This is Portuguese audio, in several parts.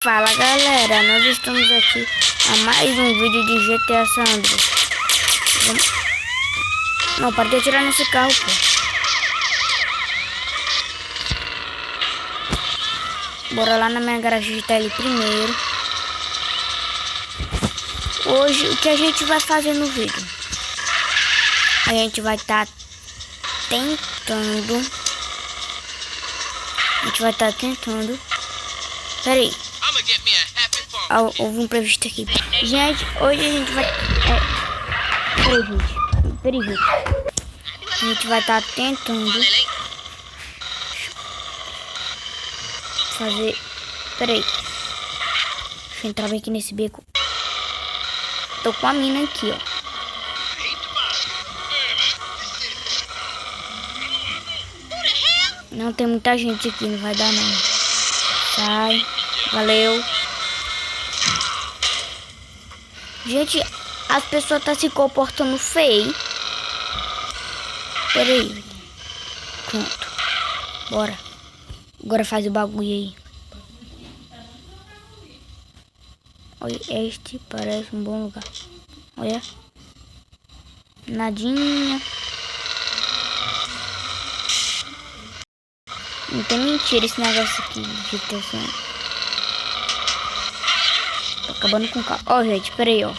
Fala galera, nós estamos aqui a mais um vídeo de GTA San Andreas. Não, para de atirar nesse carro, pô. Bora lá na minha garagem digitar ele primeiro. Hoje, o que a gente vai fazer no vídeo? A gente vai estar tentando. Pera aí. Houve um imprevisto aqui. Gente, hoje a gente vai... Peraí, gente. A gente vai estar tentando fazer... Peraí. Deixa eu entrar bem aqui nesse beco. Tô com a mina aqui, ó. Não tem muita gente aqui, não vai dar não. Sai. Valeu. Gente, as pessoas estão se comportando feio. Pera aí. Pronto. Bora. Agora faz o bagulho aí. Olha, este parece um bom lugar. Olha. Nadinha. Não tem mentira esse negócio aqui de tensão. Tô acabando com o carro. Ó, gente, pera aí, ó.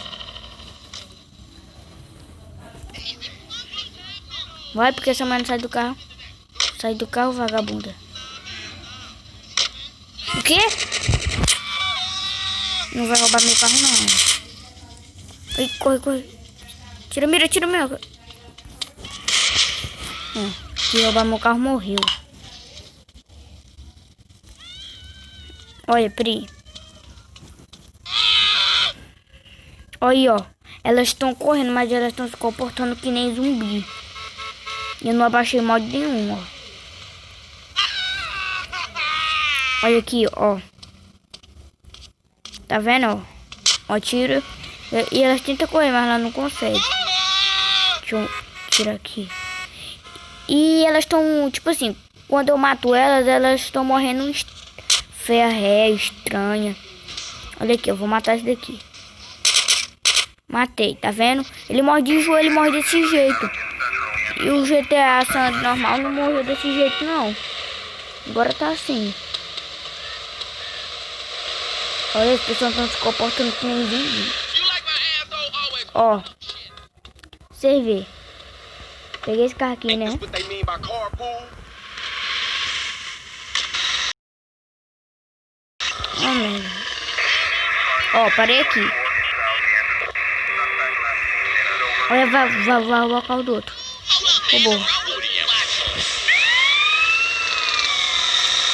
Vai, porque essa mãe não sai do carro. Sai do carro, vagabunda. O quê? Não vai roubar meu carro, não. Ai, corre. Tira a mira. Se roubar meu carro, morreu. Olha, Pri. Olha aí, ó. Elas estão correndo, mas elas estão se comportando que nem zumbi. Eu não abaixei mod nenhum, ó. Olha aqui, ó. Tá vendo, ó? Ó, tira. E elas tentam correr, mas elas não conseguem. Deixa eu tirar aqui. E elas estão, tipo assim, quando eu mato elas estão morrendo feia, estranha. Olha aqui, eu vou matar esse daqui. Matei, tá vendo? Ele morre de joelho, ele morre desse jeito. E o GTA San Andreas normal não morreu desse jeito, não. Agora tá assim. Olha, as pessoas estão se comportando que nem zumbi. Ó. Você vê. Peguei esse carro aqui, né? Ó, parei aqui. Olha, vai roubar o carro do outro. Roubou.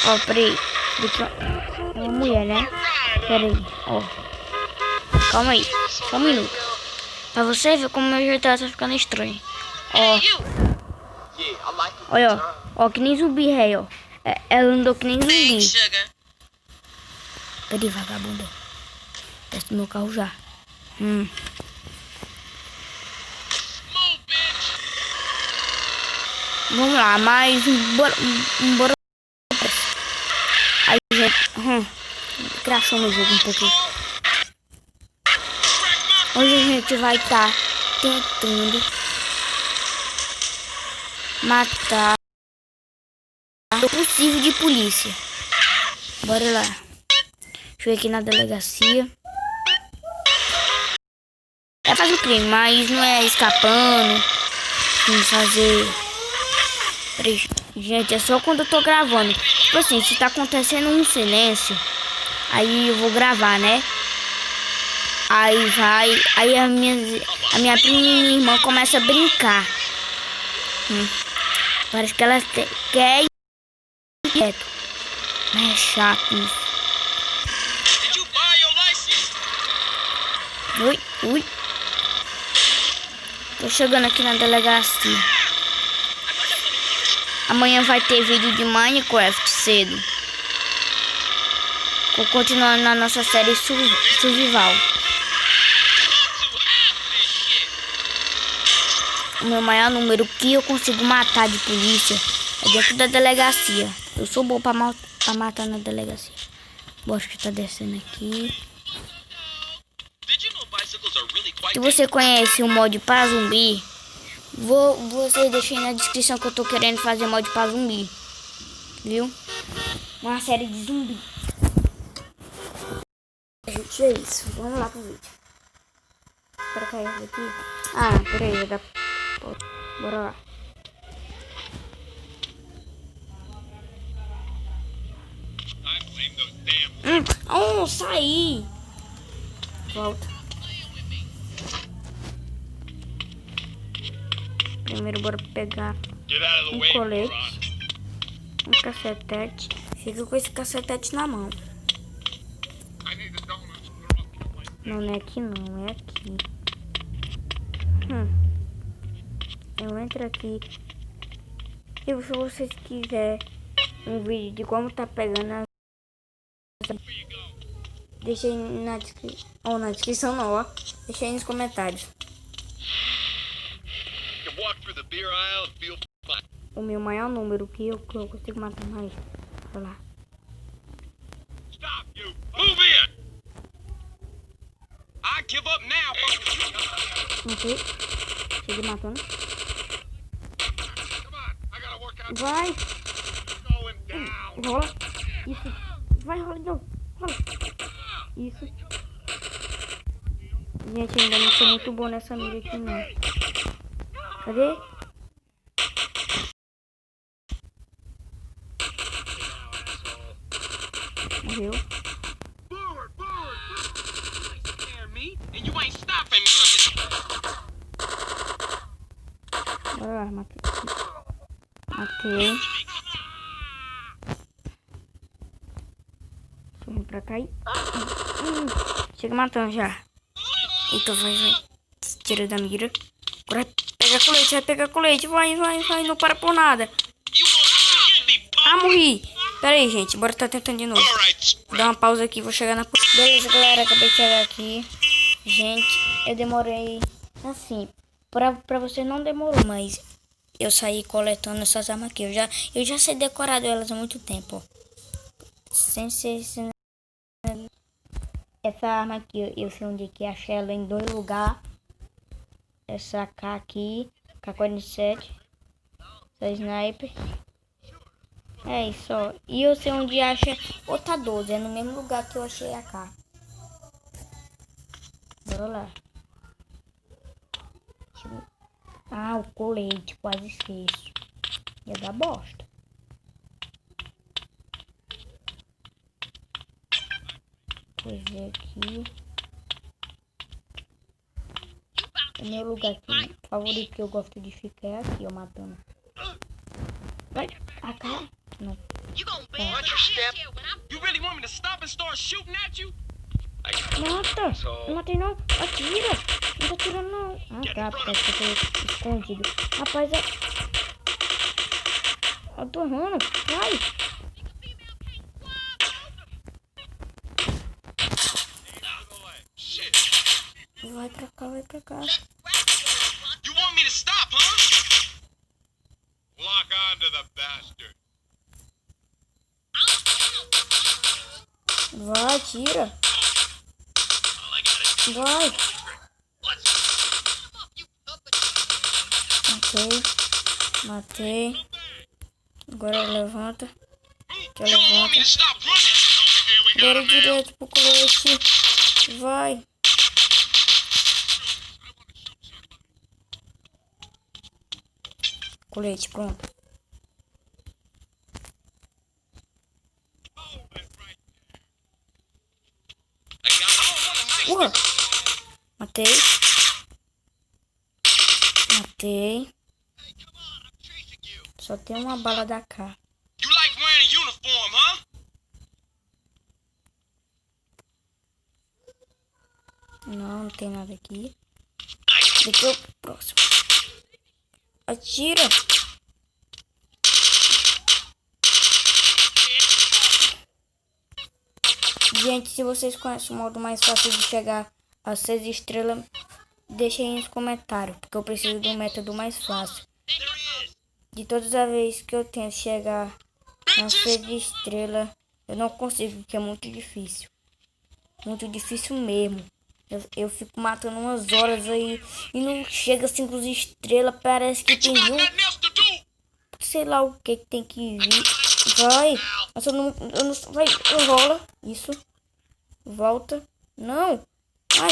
Ó, peraí. Daqui, ó. Uma mulher, né? Peraí, ó. Calma aí. Só um minuto. Pra você ver como meu GTA tá ficando estranho. Ó. Olha, ó. Ó, que nem zumbi, ré, ó. Ela andou que nem zumbi. Peraí, vagabunda. Teste meu carro já. Vamos lá, mais um bora. Aí, gente. Crashou no jogo um pouquinho. Hoje a gente vai estar tentando matar o possível de polícia. Bora lá. Deixa eu ir aqui na delegacia. É fazer o crime, mas não é escapando. Tem que fazer. Gente, é só quando eu tô gravando. Tipo assim, se tá acontecendo um silêncio, aí eu vou gravar, né? Aí vai. Aí a minha prima e minha irmã começam a brincar. Parece que elas querem ir quieto. Mas é chato isso. Ui. Tô chegando aqui na delegacia. Amanhã vai ter vídeo de Minecraft cedo. Vou continuar na nossa série Survival. O meu maior número que eu consigo matar de polícia é dentro da delegacia. Eu sou bom pra matar na delegacia. Bosta tá descendo aqui. Se você conhece o mod para zumbi, você deixa aí na descrição que eu tô querendo fazer mod para zumbi. Viu? Uma série de zumbi. Gente, é isso. Vamos lá pro vídeo. Espera cair aqui. Ah, peraí, dá. Bora lá. Saí. Volta. Primeiro bora pegar um colete, um cacetete. Fica com esse cacetete na mão. Não, não é aqui não, é aqui. Eu entro aqui. E se vocês quiserem um vídeo de como tá pegando as... Deixa aí na descrição. Ou na descrição não, ó. Deixa aí nos comentários. O meu maior número que eu consigo matar mais. Olha lá. Matei. Cheguei matando. Vai. Rola. Isso. Vai, rola de novo. Rola. Isso. Gente, ainda não sou muito bom nessa mira aqui não. Cadê? Morreu. Bora lá, matei. Vem pra cá e... Chega matando já. Eita, vai. Tira da mira. Agora pega colete, vai pegar colete. Vai. Não para por nada. Ah, morri. Pera aí, gente. Bora tá tentando de novo. Vou dar uma pausa aqui, vou chegar na... Beleza, galera. Acabei de chegar aqui. Gente, eu demorei... Assim, pra você não demorou, mas... Eu saí coletando essas armas aqui. Eu já sei decorado elas há muito tempo. Sem ser... Essa arma aqui, eu sei onde que achei ela em 2 lugares. Essa AK aqui, K47. Essa sniper. É isso, ó. E eu sei onde acha outra 12. É no mesmo lugar que eu achei a AK. Bora lá. Ah, o colete, quase esqueço. Ia dar bosta. Coisa aqui. O meu lugar aqui, favorito que eu gosto de ficar é aqui, ó, matando. Vai, a cara. Não. Mata! Não matei não! Atira! Não tá atirando não! Ah tá, porque eu tô escondido. Rapaz, eu tô errando! Vai! Vai pra cá. You want me to stop, huh? Lock on to the bastard. Vai, tira. Vai. Matei. Agora levanta. Levanta. Agora direto pro colete. Vai. Colete, pronto. Matei. Só tem uma bala da K. Não tem nada aqui. Daqui é o próximo. Atira. Gente, se vocês conhecem o modo mais fácil de chegar a 6 estrelas, deixa aí nos comentários, porque eu preciso do método mais fácil. De todas as vezes que eu tento chegar a 6 estrelas, Eu não consigo, porque é muito difícil. Muito difícil mesmo. Eu fico matando umas horas aí e não chega 5 estrelas. Parece que tem um. Sei lá o que tem que vir. Vai. Nossa, eu não vai. Rola. Isso. Volta. Não. Ai.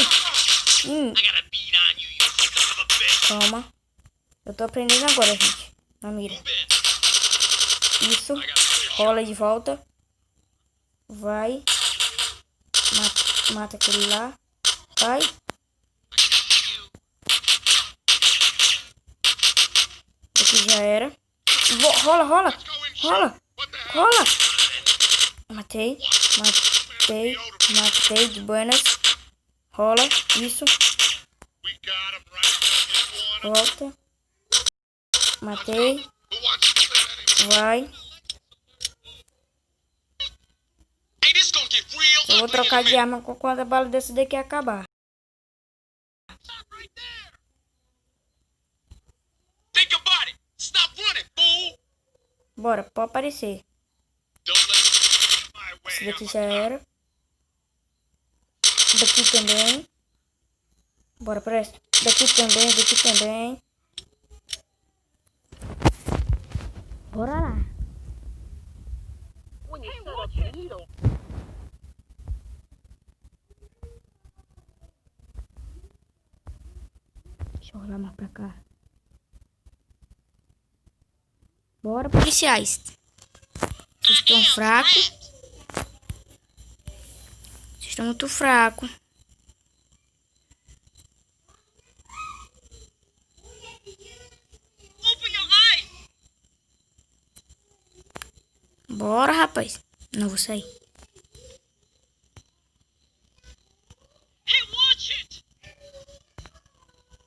Calma. Eu tô aprendendo agora, gente. Na mira. Isso. Rola de volta. Vai. Mata aquele lá. Vai. Aqui já era. Rola, rola. Rola. Rola. Matei. Matei. Matei de buenas. Rola. Isso. Volta. Matei. Vai. Eu vou trocar de arma quando a bala desse daqui acabar. Bora, pode aparecer. Esse daqui já era. Daqui também. Bora, presta. Daqui também, daqui também. Bora lá. Deixa eu rolar mais pra cá. Bora, policiais. Vocês estão fracos. Vocês estão muito fracos. Bora, rapaz. Não vou sair.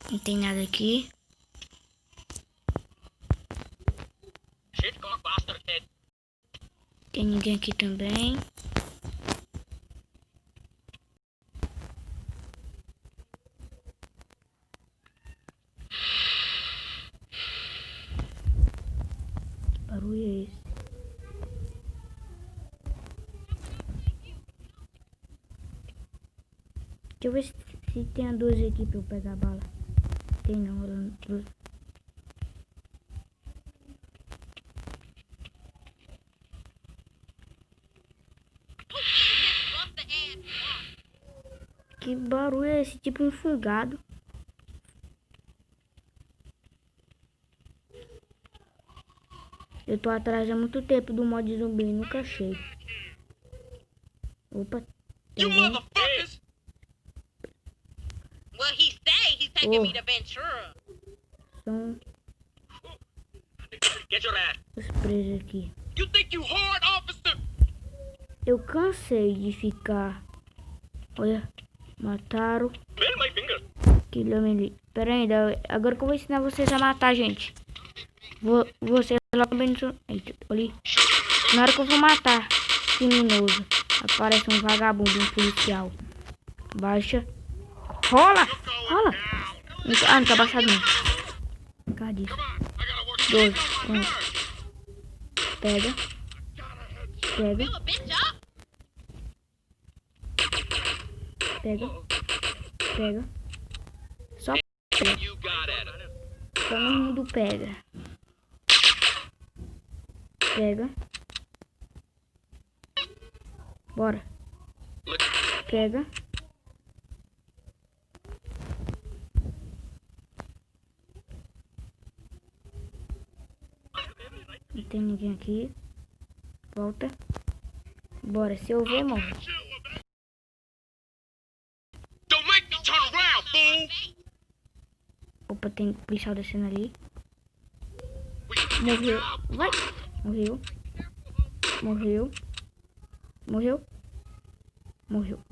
Não tem nada aqui. Tem ninguém aqui também. Que barulho é esse? Deixa eu ver se tem a 12 aqui pra eu pegar a bala. Tem não, rolando 12. Que barulho é esse? Tipo um fungado. Eu tô atrás há muito tempo do mod zumbi, nunca achei. Opa, tem alguém? Well, he say he's taking me to Ventura. São Get your ass. os presos aqui. You think you hard, officer? Eu cansei de ficar. Olha, mataram. Bend my finger. Pera aí, agora que eu vou ensinar vocês a matar, gente. Vocês lá também não são. Eita, ali. Na hora que eu vou matar criminoso, aparece um vagabundo, um policial. Baixa. Rola! Rola! Ah, não tá baixado não. Cadê isso? 12. Pega. Pega. Pega. Pega. Só pega. Só no mundo pega. Pega. Bora. Pega. Não tem ninguém aqui. Volta. Bora, se eu ver, morre. Opa, tem policial descendo ali. Morreu. Vai. Morreu. Morreu. Morreu. Morreu.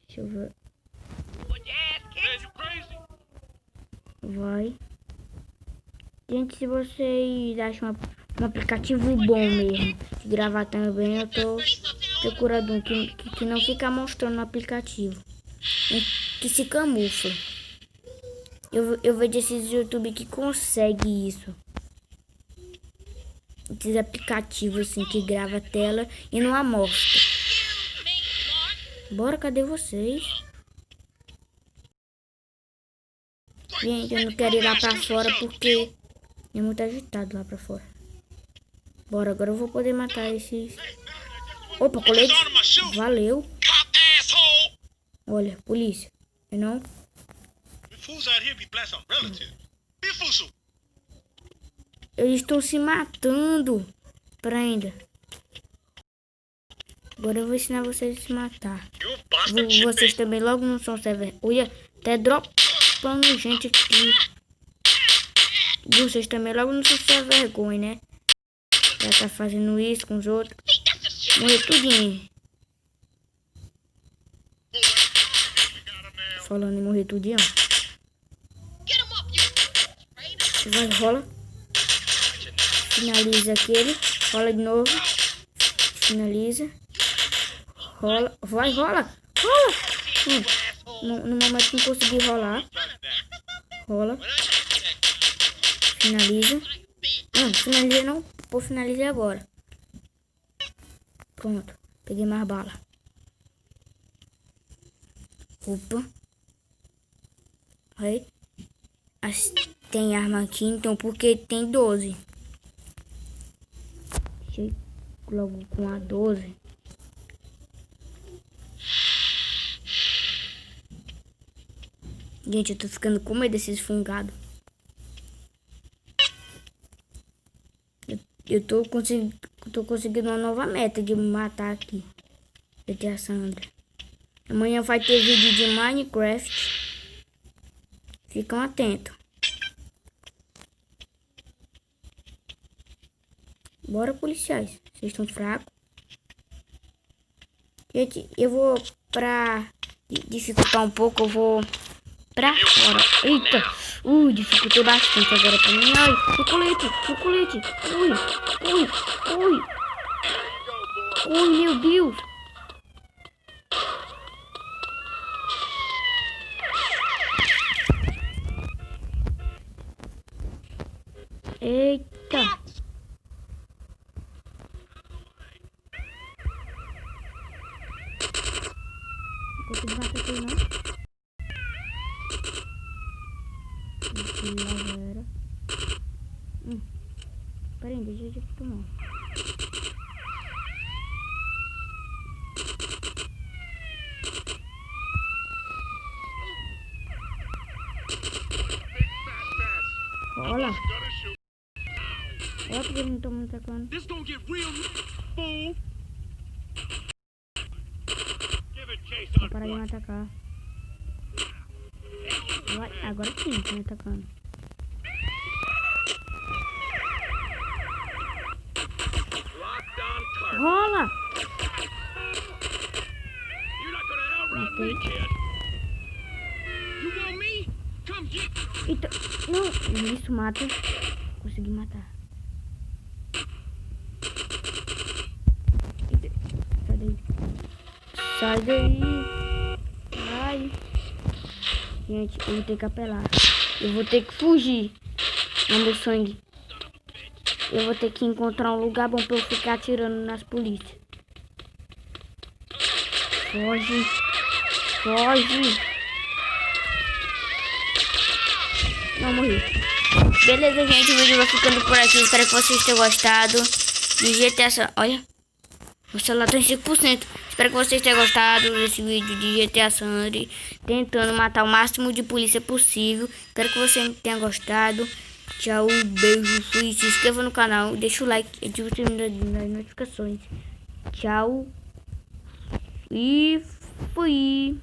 Deixa eu ver. Vai. Gente, se vocês acham um aplicativo bom mesmo, de gravar também, eu tô procurando um que não fica mostrando no aplicativo. Que se camufla. Eu vejo esses YouTube que consegue isso. Esses aplicativos assim que grava a tela e não amostra. Bora, cadê vocês? Gente, eu não quero ir lá pra fora porque é muito agitado lá pra fora. Bora, agora eu vou poder matar esses... Opa, colete. Valeu. Olha, polícia. Não? Eles estão se matando. Prenda. Agora eu vou ensinar vocês a se matar. Vocês também logo não são server. Olha, até dropando gente aqui. Vocês também logo não são sem vergonha, né? Já tá fazendo isso com os outros. Morrer tudinho. Falando em morrer tudinho. Vai, rola. Finaliza aquele. Rola de novo. Finaliza. Rola. Vai, rola. Rola. No momento que não consegui rolar. Rola. Finaliza. Não, finaliza não. Vou finalizar agora. Pronto. Peguei mais bala. Opa. Aí. Tem arma aqui, então porque tem 12. Chego logo com a 12. Gente, eu tô ficando com medo desses fungados. Eu tô conseguindo uma nova meta de matar aqui. GTA Sandra. Amanhã vai ter vídeo de Minecraft. Ficam atentos. Bora, policiais. Vocês estão fracos. Gente, eu vou pra dificultar um pouco. Eu vou pra fora. Eita. Dificultei bastante agora pra mim. Ai, chocolate. Ui, meu Deus. Eita. Não consigo bater aqui, não. Lá já era. Peraí, deixa eu tomar. Rola. Olha porque eles não estão me atacando. Vou parar de me atacar. Agora sim, estão me atacando. Rola! Matei. Eita, não, isso mata. Consegui matar. Eita, sai daí. Sai daí. Ai. Gente, eu vou ter que apelar. Eu vou ter que fugir. No meu sangue. Eu vou ter que encontrar um lugar bom pra eu ficar atirando nas polícias. Foge. Não, morri. Beleza, gente. O vídeo vai ficando por aqui. Espero que vocês tenham gostado. De GTA San... Olha. O celular tá em 5%. Espero que vocês tenham gostado desse vídeo de GTA San Andreas. Tentando matar o máximo de polícia possível. Espero que você tenha gostado. Tchau, beijo, fui. Se inscreva no canal. Deixa o like. Ative o sininho das notificações. Tchau. E fui.